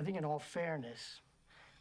I think in all fairness,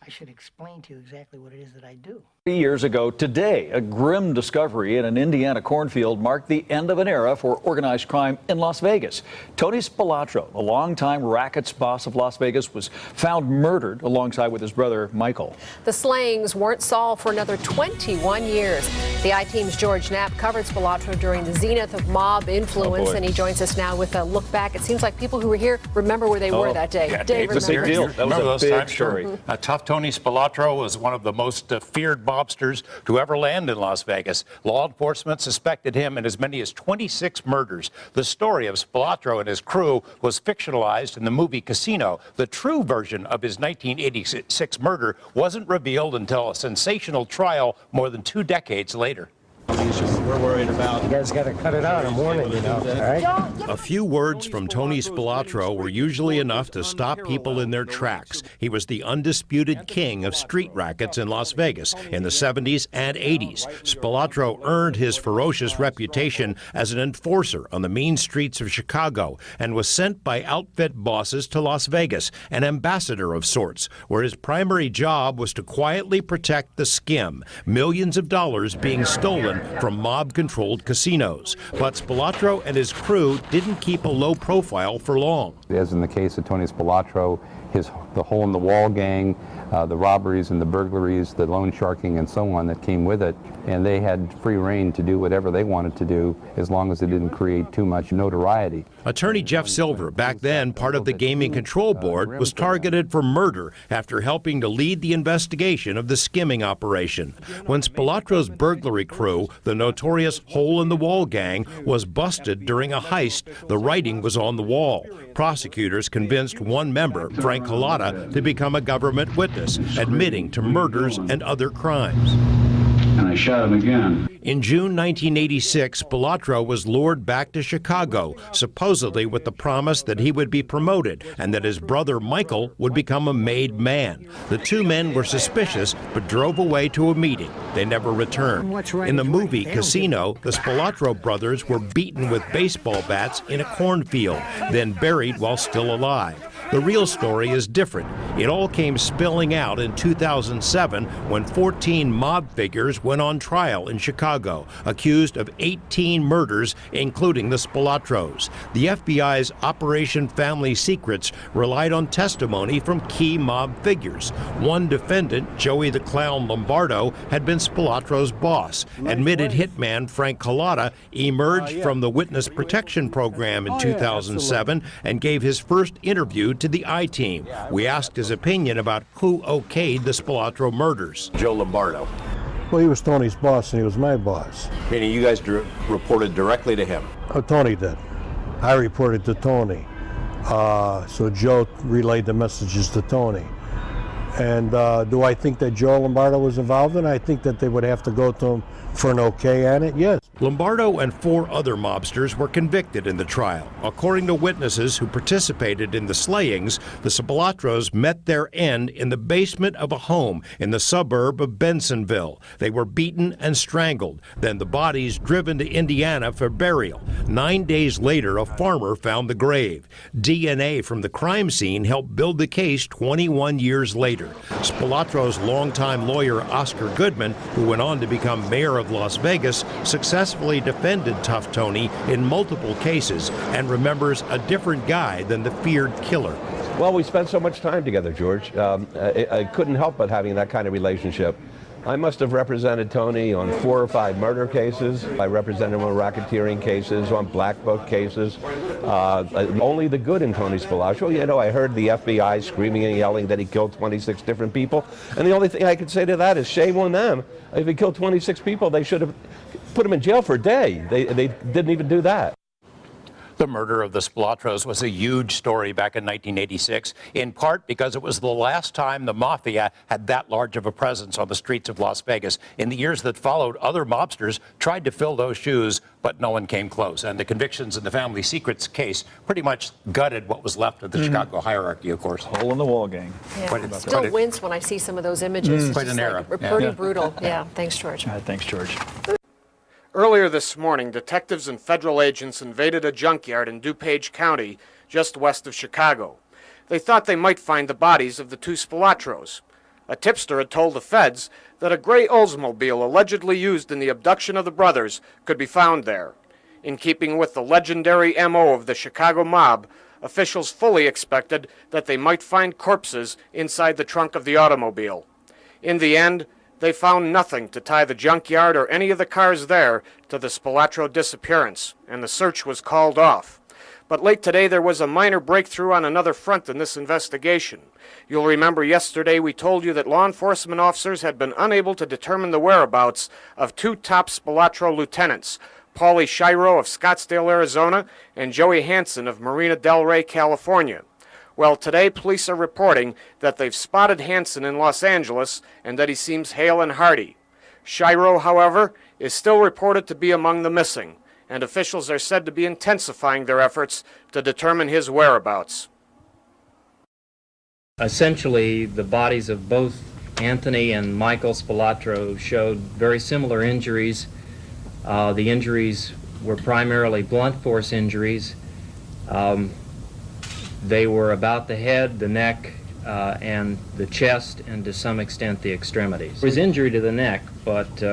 I should explain to you exactly what it is that I do. 3 years ago today, a grim discovery in an Indiana cornfield marked the end of an era for organized crime in Las Vegas. Tony Spilotro, the longtime rackets boss of Las Vegas, was found murdered alongside with his brother Michael. The slayings weren't solved for another 21 years. The I-Team's George Knapp covered Spilotro during the zenith of mob influence, and he joins us now with a look back. It seems like people who were here remember where they were that day. Yeah, Dave, it's a big deal. That was a big story. Tough Tony Spilotro was one of the most feared mobsters to ever land in Las Vegas. Law enforcement suspected him in as many as 26 murders. The story of Spilotro and his crew was fictionalized in the movie Casino. The true version of his 1986 murder wasn't revealed until a sensational trial more than 2 decades later. We're worried about. You guys got to cut it out. I'm warning you now. All right? A few words from Tony Spilotro were usually enough to stop people in their tracks. He was the undisputed king of street rackets in Las Vegas in the 70s and 80s. Spilotro earned his ferocious reputation as an enforcer on the mean streets of Chicago and was sent by outfit bosses to Las Vegas, an ambassador of sorts, where his primary job was to quietly protect the skim, millions of dollars being stolen from mob-controlled casinos. But Spilotro and his crew didn't keep a low profile for long. As in the case of Tony Spilotro, the hole-in-the-wall gang, the robberies and the burglaries, the loan sharking and so on that came with it, and they had free rein to do whatever they wanted to do as long as it didn't create too much notoriety. Attorney Jeff Silver, back then part of the Gaming Control Board, was targeted for murder after helping to lead the investigation of the skimming operation. When Spilotro's burglary crew, the notorious hole-in-the-wall gang, was busted during a heist, the writing was on the wall. Prosecutors convinced one member, Frank Collada, to become a government witness, admitting to murders and other crimes. And I shot him again. In June 1986, Spilotro was lured back to Chicago, supposedly with the promise that he would be promoted and that his brother Michael would become a made man. The two men were suspicious but drove away to a meeting. They never returned. In the movie Casino, the Spilotro brothers were beaten with baseball bats in a cornfield, then buried while still alive. The real story is different. It all came spilling out in 2007 when 14 mob figures went on trial in Chicago, accused of 18 murders, including the Spilotros. The FBI's Operation Family Secrets relied on testimony from key mob figures. One defendant, Joey the Clown Lombardo, had been Spilotro's boss. Admitted hitman Frank Collada emerged from the Witness Protection Program in 2007 and gave his first interview to the I-Team. We asked his opinion about who okayed the Spilotro murders. Joe Lombardo. Well, he was Tony's boss and he was my boss. Meaning you guys reported directly to him? Oh, Tony did. I reported to Tony. So Joe relayed the messages to Tony. And do I think that Joe Lombardo was involved in it? I think that they would have to go to him for an okay on it, yes. Lombardo and 4 other mobsters were convicted in the trial. According to witnesses who participated in the slayings, the Spilotros met their end in the basement of a home in the suburb of Bensonville. They were beaten and strangled, then the bodies driven to Indiana for burial. 9 days later, a farmer found the grave. DNA from the crime scene helped build the case 21 years later. Spilotro's longtime lawyer, Oscar Goodman, who went on to become mayor of Las Vegas, successfully defended Tough Tony in multiple cases and remembers a different guy than the feared killer. Well, we spent so much time together, George. I couldn't help but having that kind of relationship. I must have represented Tony on 4 or 5 murder cases. I represented him on racketeering cases, on black book cases. Only the good in Tony Spilotro. You know, I heard the FBI screaming and yelling that he killed 26 different people. And the only thing I could say to that is shame on them. If he killed 26 people, they should have put him in jail for a day. They didn't even do that. The murder of the Spilotros was a huge story back in 1986, in part because it was the last time the mafia had that large of a presence on the streets of Las Vegas. In the years that followed, other mobsters tried to fill those shoes, but no one came close. And the convictions in the Family Secrets case pretty much gutted what was left of the Chicago hierarchy, of course. Hole-in-the-wall gang. Yeah. I still wince when I see some of those images. Quite an era. Pretty brutal. Yeah, thanks, George. Thanks, George. Earlier this morning, detectives and federal agents invaded a junkyard in DuPage County, just west of Chicago. They thought they might find the bodies of the two Spilatros. A tipster had told the feds that a gray Oldsmobile allegedly used in the abduction of the brothers could be found there. In keeping with the legendary MO of the Chicago mob, officials fully expected that they might find corpses inside the trunk of the automobile. In the end, they found nothing to tie the junkyard or any of the cars there to the Spilotro disappearance, and the search was called off. But late today, there was a minor breakthrough on another front in this investigation. You'll remember yesterday we told you that law enforcement officers had been unable to determine the whereabouts of two top Spilotro lieutenants, Paulie Shiro of Scottsdale, Arizona, and Joey Hansen of Marina del Rey, California. Well, today police are reporting that they've spotted Hansen in Los Angeles and that he seems hale and hearty. Shiro, however, is still reported to be among the missing, and officials are said to be intensifying their efforts to determine his whereabouts. Essentially, the bodies of both Anthony and Michael Spilotro showed very similar injuries. The injuries were primarily blunt force injuries. They were about the head, the neck, and the chest, and to some extent the extremities. There was injury to the neck, but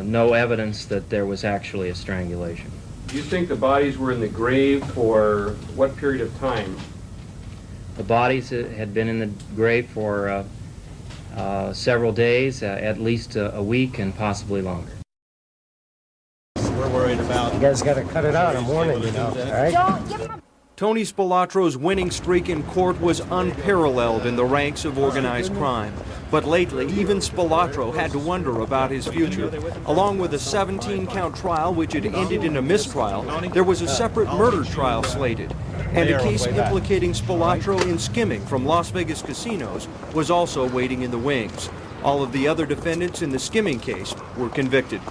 no evidence that there was actually a strangulation. Do you think the bodies were in the grave for what period of time? The bodies had been in the grave for several days, at least a week, and possibly longer. We're worried about. You guys got to cut it out. I'm warning you now. All right? Tony Spilotro's winning streak in court was unparalleled in the ranks of organized crime. But lately, even Spilotro had to wonder about his future. Along with a 17-count trial which had ended in a mistrial, there was a separate murder trial slated. And a case implicating Spilotro in skimming from Las Vegas casinos was also waiting in the wings. All of the other defendants in the skimming case were convicted.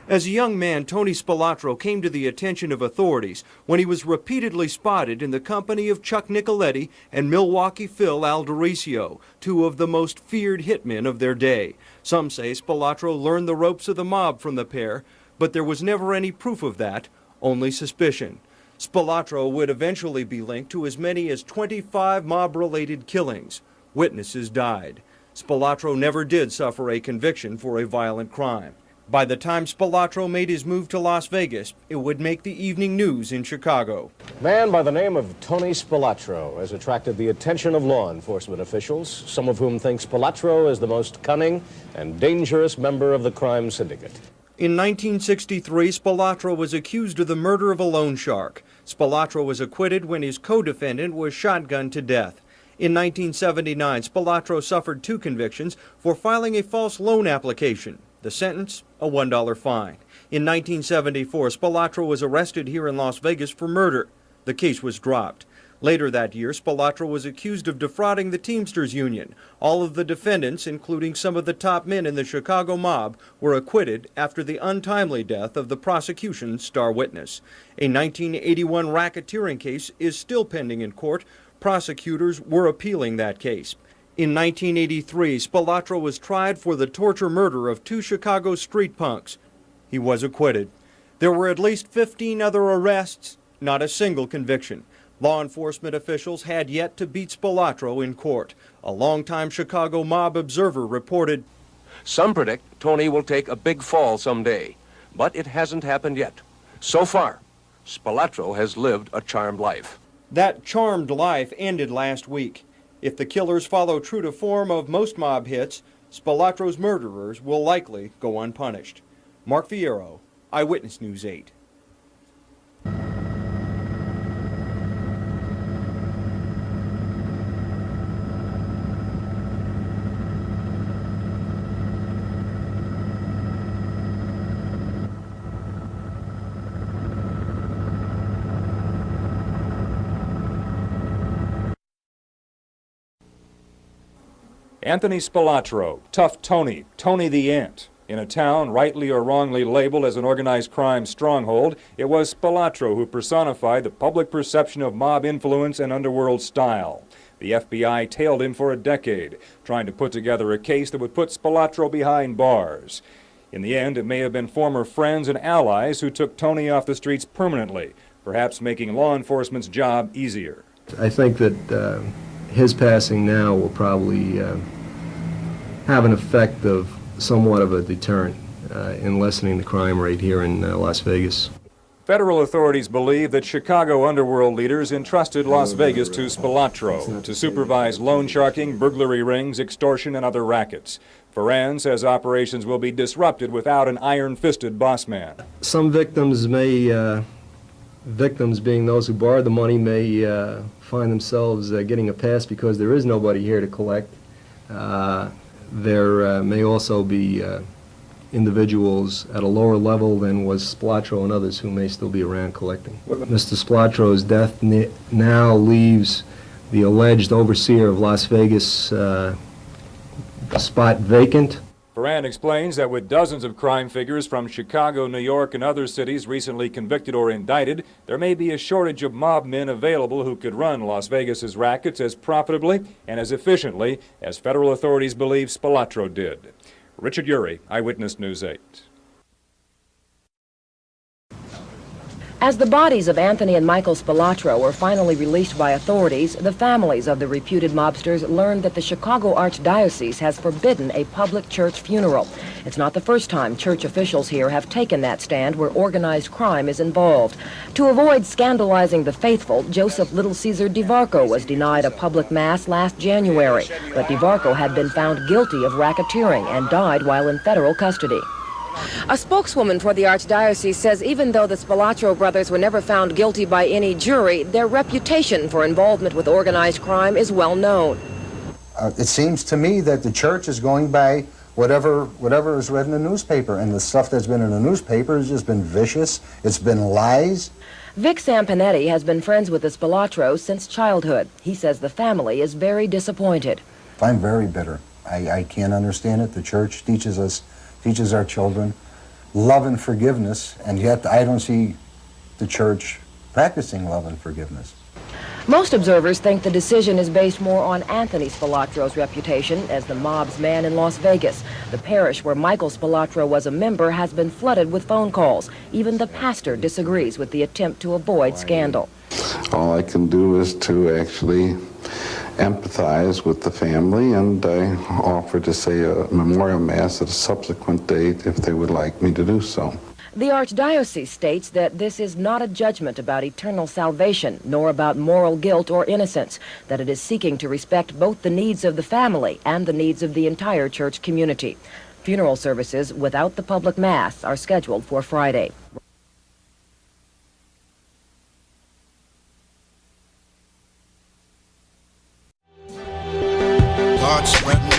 As a young man, Tony Spilotro came to the attention of authorities when he was repeatedly spotted in the company of Chuck Nicoletti and Milwaukee Phil Aldericio, two of the most feared hitmen of their day. Some say Spilotro learned the ropes of the mob from the pair, but there was never any proof of that, only suspicion. Spilotro would eventually be linked to as many as 25 mob-related killings. Witnesses died. Spilotro never did suffer a conviction for a violent crime. By the time Spilotro made his move to Las Vegas, it would make the evening news in Chicago. A man by the name of Tony Spilotro has attracted the attention of law enforcement officials, some of whom think Spilotro is the most cunning and dangerous member of the crime syndicate. In 1963, Spilotro was accused of the murder of a loan shark. Spilotro was acquitted when his co-defendant was shotgunned to death. In 1979, Spilotro suffered 2 convictions for filing a false loan application. The sentence, a $1 fine. In 1974, Spilotro was arrested here in Las Vegas for murder. The case was dropped. Later that year, Spilotro was accused of defrauding the Teamsters Union. All of the defendants, including some of the top men in the Chicago mob, were acquitted after the untimely death of the prosecution's star witness. A 1981 racketeering case is still pending in court. Prosecutors were appealing that case. In 1983, Spilotro was tried for the torture murder of 2 Chicago street punks. He was acquitted. There were at least 15 other arrests, not a single conviction. Law enforcement officials had yet to beat Spilotro in court. A longtime Chicago mob observer reported, "Some predict Tony will take a big fall someday, but it hasn't happened yet. So far, Spilotro has lived a charmed life." That charmed life ended last week. If the killers follow true to form of most mob hits, Spilotro's murderers will likely go unpunished. Mark Fierro, Eyewitness News 8. Anthony Spilotro, Tough Tony, Tony the Ant. In a town rightly or wrongly labeled as an organized crime stronghold, it was Spilotro who personified the public perception of mob influence and underworld style. The FBI tailed him for a decade, trying to put together a case that would put Spilotro behind bars. In the end, it may have been former friends and allies who took Tony off the streets permanently, perhaps making law enforcement's job easier. I think that his passing now will probably have an effect of somewhat of a deterrent in lessening the crime rate here in Las Vegas. Federal authorities believe that Chicago underworld leaders entrusted Las Vegas to Spilotro to supervise loan sharking, burglary rings, extortion, and other rackets. Ferran says operations will be disrupted without an iron-fisted boss man. Some victims may, victims being those who borrowed the money, may find themselves getting a pass because there is nobody here to collect. There may also be individuals at a lower level than was Spilotro and others who may still be around collecting. Mr. Spilotro's death now leaves the alleged overseer of Las Vegas spot vacant. Ferran explains that with dozens of crime figures from Chicago, New York, and other cities recently convicted or indicted, there may be a shortage of mob men available who could run Las Vegas's rackets as profitably and as efficiently as federal authorities believe Spilotro did. Richard Urey, Eyewitness News 8. As the bodies of Anthony and Michael Spilotro were finally released by authorities, the families of the reputed mobsters learned that the Chicago Archdiocese has forbidden a public church funeral. It's not the first time church officials here have taken that stand where organized crime is involved. To avoid scandalizing the faithful, Joseph Little Caesar DeVarco was denied a public mass last January, but DeVarco had been found guilty of racketeering and died while in federal custody. A spokeswoman for the Archdiocese says even though the Spilotro brothers were never found guilty by any jury, their reputation for involvement with organized crime is well known. It seems to me that the church is going by whatever is read in the newspaper, and the stuff that's been in the newspaper has just been vicious. It's been lies. Vic Sampanetti has been friends with the Spilotros since childhood. He says the family is very disappointed. I'm very bitter. I can't understand it. The church teaches our children love and forgiveness, and yet I don't see the church practicing love and forgiveness. Most observers think the decision is based more on Anthony Spilotro's reputation as the mob's man in Las Vegas. The parish where Michael Spilotro was a member has been flooded with phone calls. Even the pastor disagrees with the attempt to avoid scandal. All I can do is to actually empathize with the family, and I offer to say a memorial mass at a subsequent date if they would like me to do so. The Archdiocese states that this is not a judgment about eternal salvation, nor about moral guilt or innocence, that it is seeking to respect both the needs of the family and the needs of the entire church community. Funeral services without the public mass are scheduled for Friday. God swept